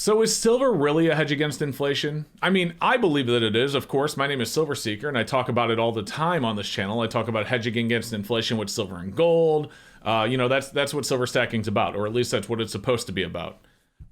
So is silver really a hedge against inflation? I mean, I believe that it is, of course. My name is Silver Seeker, and I talk about it all the time on this channel. I talk about hedging against inflation with silver and gold. That's what silver stacking's about, or at least that's what it's supposed to be about.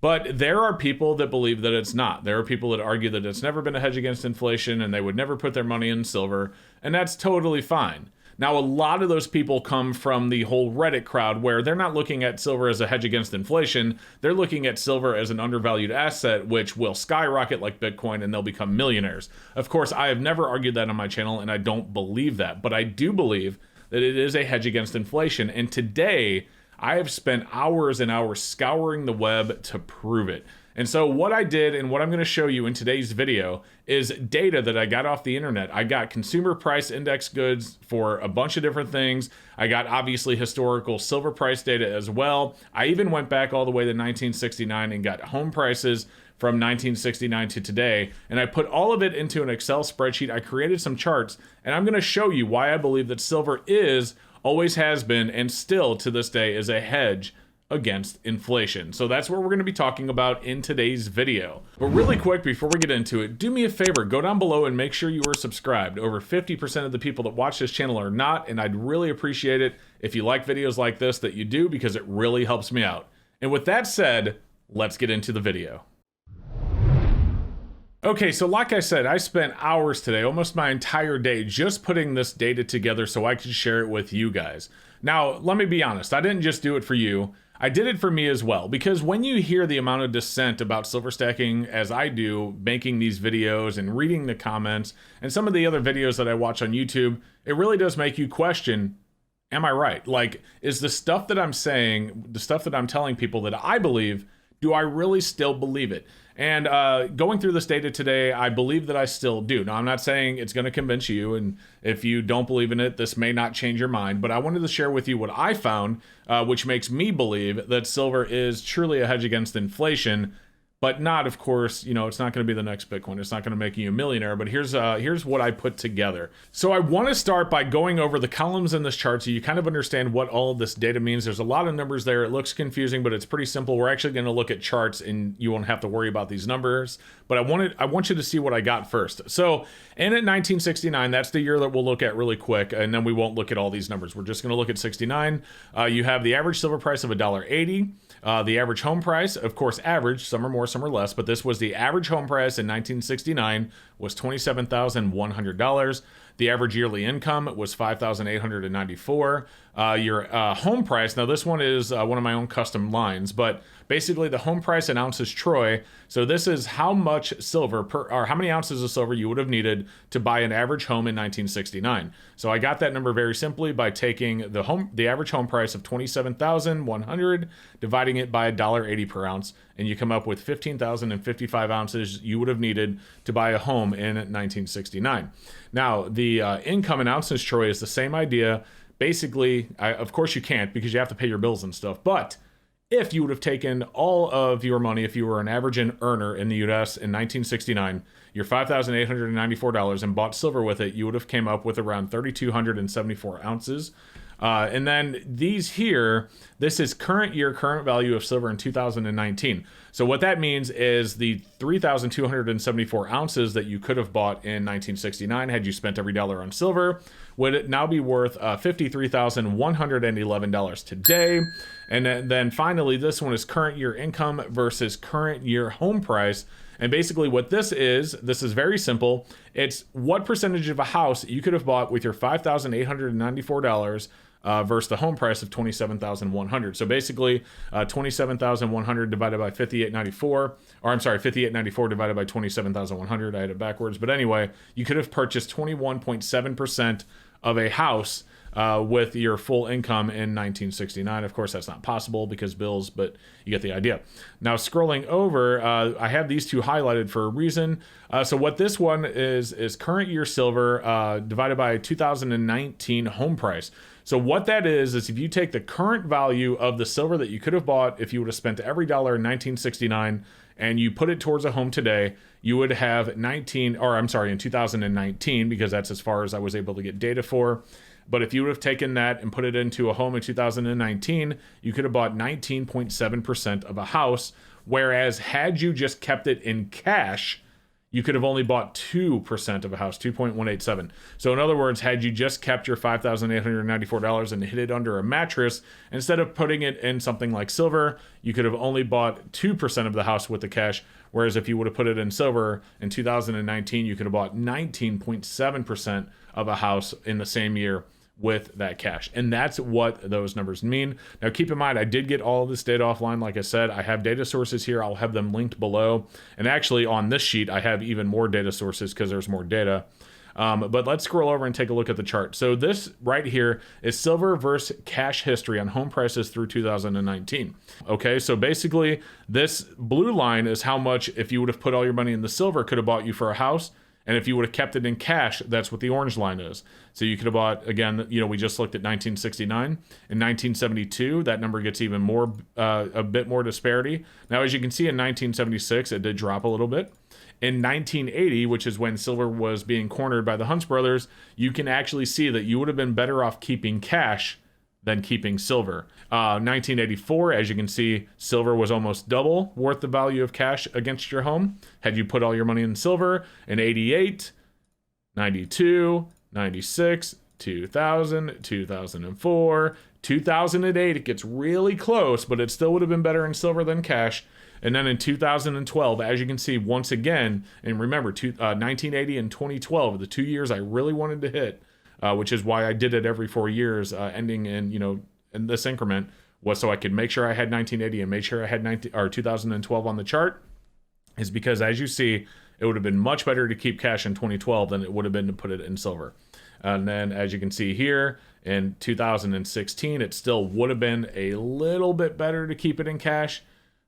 But there are people that believe that it's not. There are people that argue that it's never been a hedge against inflation and they would never put their money in silver, and that's totally fine. Now, a lot of those people come from the whole Reddit crowd where they're not looking at silver as a hedge against inflation. They're looking at silver as an undervalued asset, which will skyrocket like Bitcoin and they'll become millionaires. Of course, I have never argued that on my channel and I don't believe that, but I do believe that it is a hedge against inflation. And today, I have spent hours and hours scouring the web to prove it. And so what I did and what I'm going to show you in today's video is data that I got off the internet. I got consumer price index goods for a bunch of different things. I got obviously historical silver price data as well. I even went back all the way to 1969 and got home prices from 1969 to today. And I put all of it into an Excel spreadsheet. I created some charts and I'm going to show you why I believe that silver is, always has been, and still to this day is a hedge against inflation. So that's what we're going to be talking about in today's video. But really quick, before we get into it, do me a favor, go down below and make sure you are subscribed. Over 50% of the people that watch this channel are not, and I'd really appreciate it if you like videos like this that you do, because it really helps me out. And with that said, let's get into the video. Okay, so like I said, I spent hours today, almost my entire day, just putting this data together so I could share it with you guys. Now, let me be honest, I didn't just do it for you. I did it for me as well, because when you hear the amount of dissent about silver stacking as I do, making these videos and reading the comments and some of the other videos that I watch on YouTube, it really does make you question, am I right? Like, is the stuff that I'm saying, the stuff that I'm telling people that I believe, do I really still believe it? And going through this data today, I believe that I still do. Now, I'm not saying it's going to convince you, and if you don't believe in it, this may not change your mind, but I wanted to share with you what I found, which makes me believe that silver is truly a hedge against inflation, but not, of course, it's not going to be the next Bitcoin. It's not going to make you a millionaire, but here's what I put together. So I want to start by going over the columns in this chart so you kind of understand what all of this data means. There's a lot of numbers there. It looks confusing, but it's pretty simple. We're actually going to look at charts and you won't have to worry about these numbers, but I want you to see what I got first. So in at 1969, that's the year that we'll look at really quick, and then we won't look at all these numbers. We're just going to look at 69. You have the average silver price of $1.80. The average home price, of course, average, some are more, some are less, but this was the average home price in 1969 was $27,100. The average yearly income was $5,894. Your home price, now this one is one of my own custom lines, but basically the home price in ounces troy. So this is how much silver or how many ounces of silver you would have needed to buy an average home in 1969. So I got that number very simply by taking the average home price of $27,100, dividing it by $1.80 per ounce, and you come up with 15,055 ounces you would have needed to buy a home in 1969. Now, the income in ounces troy is the same idea. Basically, of course you can't because you have to pay your bills and stuff, but if you would have taken all of your money, if you were an average earner in the US in 1969, your $5,894, and bought silver with it, you would have came up with around 3,274 ounces. And then these here, this is current value of silver in 2019. So what that means is the 3,274 ounces that you could have bought in 1969 had you spent every dollar on silver would now be worth $53,111 today. And then finally, this one is current year income versus current year home price. And basically what this is very simple. It's what percentage of a house you could have bought with your $5,894 versus the home price of $27,100. So basically, $27,100 divided by 5894 divided by 27,100. I had it backwards, but anyway, you could have purchased 21.7% of a house with your full income in 1969. Of course, that's not possible because bills, but you get the idea. Now, scrolling over, I have these two highlighted for a reason. So what this one is current year silver divided by 2019 home price. So what that is if you take the current value of the silver that you could have bought if you would have spent every dollar in 1969 and you put it towards a home today, you would have in 2019, because that's as far as I was able to get data for. But if you would have taken that and put it into a home in 2019, you could have bought 19.7% of a house Whereas had you just kept it in cash, you could have only bought 2% of a house, 2.187. So in other words, had you just kept your $5,894 and hid it under a mattress, instead of putting it in something like silver, you could have only bought 2% of the house with the cash. Whereas if you would have put it in silver in 2019, you could have bought 19.7% of a house in the same year with that cash. And that's what those numbers mean. Now, keep in mind, I did get all of this data offline. Like I said, I have data sources here. I'll have them linked below. And actually on this sheet, I have even more data sources because there's more data. But let's scroll over and take a look at the chart. So this right here is silver versus cash history on home prices through 2019. Okay, so basically this blue line is how much, if you would have put all your money in the silver, could have bought you for a house. And if you would have kept it in cash, that's what the orange line is. So you could have bought, again, we just looked at 1969. In 1972, that number gets even more, a bit more disparity. Now, as you can see, in 1976, it did drop a little bit. In 1980, which is when silver was being cornered by the Hunts brothers, you can actually see that you would have been better off keeping cash than keeping silver. 1984, as you can see, silver was almost double worth the value of cash against your home had you put all your money in silver. In 88, 92, 96, 2000, 2004, 2008, it gets really close, but it still would have been better in silver than cash. And then in 2012, as you can see, once again, and remember, 1980 and 2012 are the 2 years I really wanted to hit, which is why I did it every 4 years, ending in, in this increment, was so I could make sure I had 1980 and make sure I had 2012 on the chart, is because, as you see, it would have been much better to keep cash in 2012 than it would have been to put it in silver. And then, as you can see here, in 2016, it still would have been a little bit better to keep it in cash,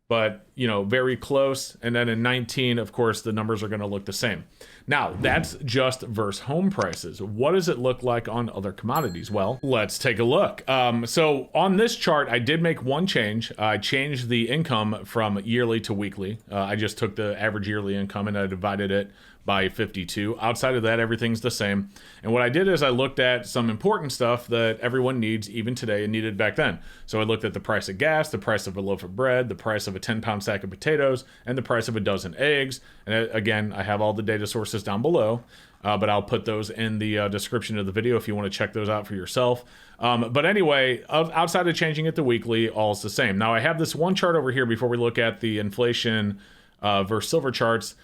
but, very close. And then in 19, of course, the numbers are going to look the same. Now, that's just versus home prices. What does it look like on other commodities? Well, let's take a look. So on this chart, I did make one change. I changed the income from yearly to weekly. I just took the average yearly income and I divided it by 52. Outside of that, everything's the same. And what I did is I looked at some important stuff that everyone needs even today and needed back then. So I looked at the price of gas, the price of a loaf of bread, the price of a 10-pound sack of potatoes, and the price of a dozen eggs. And again, I have all the data sources down below, but I'll put those in the description of the video if you want to check those out for yourself. But anyway, outside of changing it to weekly, all's the same. Now I have this one chart over here before we look at the inflation versus silver charts.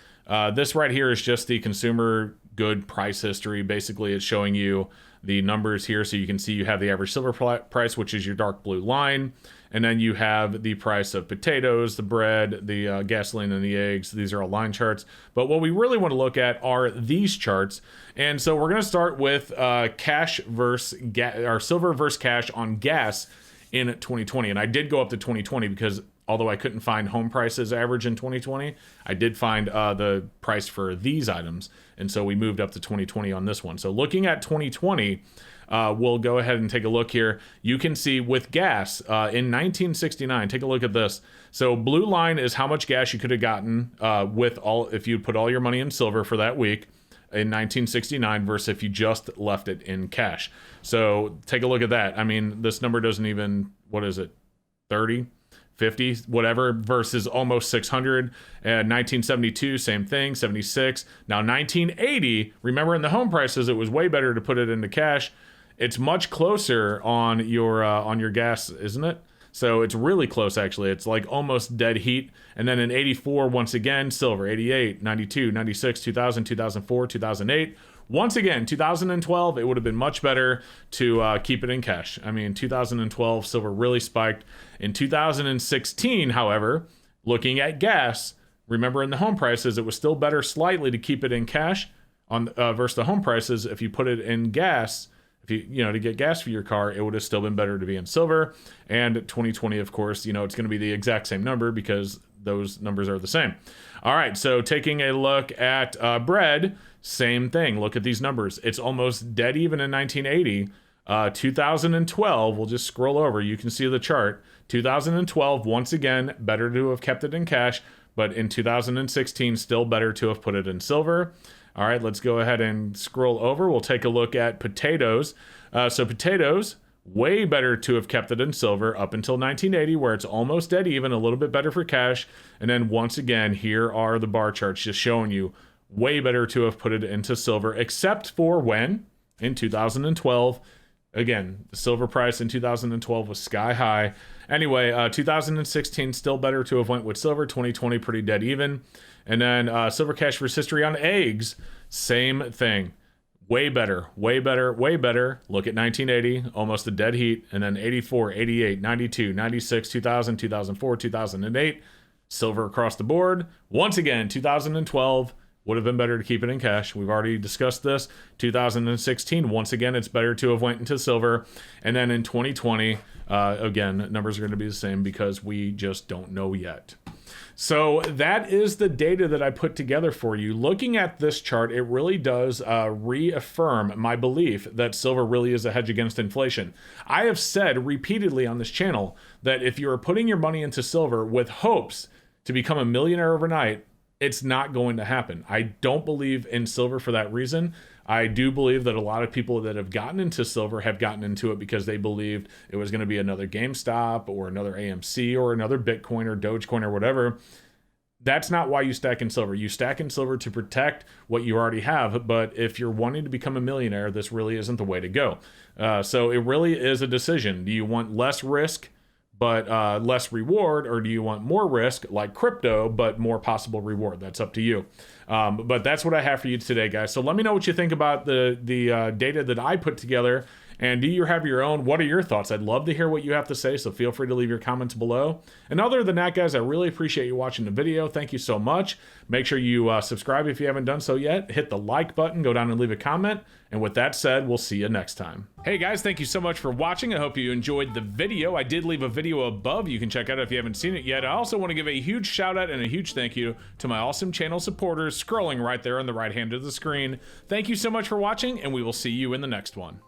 This right here is just the consumer good price history. Basically, it's showing you the numbers here. So you can see you have the average silver price, which is your dark blue line. And then you have the price of potatoes, the bread, the gasoline, and the eggs. These are all line charts. But what we really want to look at are these charts. And so we're going to start with cash versus or silver versus cash on gas in 2020. And I did go up to 2020 because although I couldn't find home prices average in 2020, I did find the price for these items. And so we moved up to 2020 on this one. So looking at 2020, we'll go ahead and take a look here. You can see with gas in 1969, take a look at this. So blue line is how much gas you could have gotten if you put all your money in silver for that week in 1969 versus if you just left it in cash. So take a look at that. I mean, this number doesn't even, 30? 50, whatever, versus almost 600. And 1972, same thing, 76. Now 1980, remember in the home prices, it was way better to put it into cash. It's much closer on your gas, isn't it? So it's really close, actually. It's like almost dead heat. And then in 84, once again, silver, 88, 92, 96, 2000, 2004, 2008. Once again, 2012, it would have been much better to keep it in cash. I mean, 2012, silver really spiked. In 2016, however, looking at gas, remember in the home prices, it was still better slightly to keep it in cash on versus the home prices. If you put it in gas, to get gas for your car, it would have still been better to be in silver. And 2020, of course, it's going to be the exact same number because those numbers are the same. All right, so taking a look at bread, same thing. Look at these numbers. It's almost dead even in 1980. 2012, we'll just scroll over. You can see the chart. 2012, once again, better to have kept it in cash, but in 2016, still better to have put it in silver. All right, let's go ahead and scroll over. We'll take a look at potatoes. So potatoes Way better to have kept it in silver up until 1980, where it's almost dead even, a little bit better for cash. And then once again, here are the bar charts just showing you way better to have put it into silver, except for when in 2012. Again, the silver price in 2012 was sky high. Anyway, 2016 still better to have went with silver. 2020 pretty dead even. And then silver cash versus history on eggs, same thing. Way better, way better, way better. Look at 1980, almost a dead heat. And then 84, 88, 92, 96, 2000, 2004, 2008. Silver across the board. Once again, 2012 would have been better to keep it in cash. We've already discussed this. 2016, once again, it's better to have went into silver. And then in 2020, again, numbers are going to be the same because we just don't know yet. So that is the data that I put together for you. Looking at this chart, it really does reaffirm my belief that silver really is a hedge against inflation. I have said repeatedly on this channel that if you are putting your money into silver with hopes to become a millionaire overnight, it's not going to happen. I don't believe in silver for that reason. I do believe that a lot of people that have gotten into silver have gotten into it because they believed it was going to be another GameStop or another AMC or another Bitcoin or Dogecoin or whatever. That's not why you stack in silver. You stack in silver to protect what you already have. But if you're wanting to become a millionaire, this really isn't the way to go. So it really is a decision. Do you want less risk but less reward, or do you want more risk like crypto but more possible reward? That's up to you. But that's what I have for you today, guys. So let me know what you think about the data that I put together, and do you have your own? What are your thoughts? I'd love to hear what you have to say, so feel free to leave your comments below. And other than that, guys, I really appreciate you watching the video. Thank you so much. Make sure you subscribe if you haven't done so yet. Hit the like button, go down and leave a comment. And with that said, we'll see you next time. Hey guys, thank you so much for watching. I hope you enjoyed the video. I did leave a video above you can check out if you haven't seen it yet. I also want to give a huge shout out and a huge thank you to my awesome channel supporters scrolling right there on the right hand of the screen. Thank you so much for watching, and we will see you in the next one.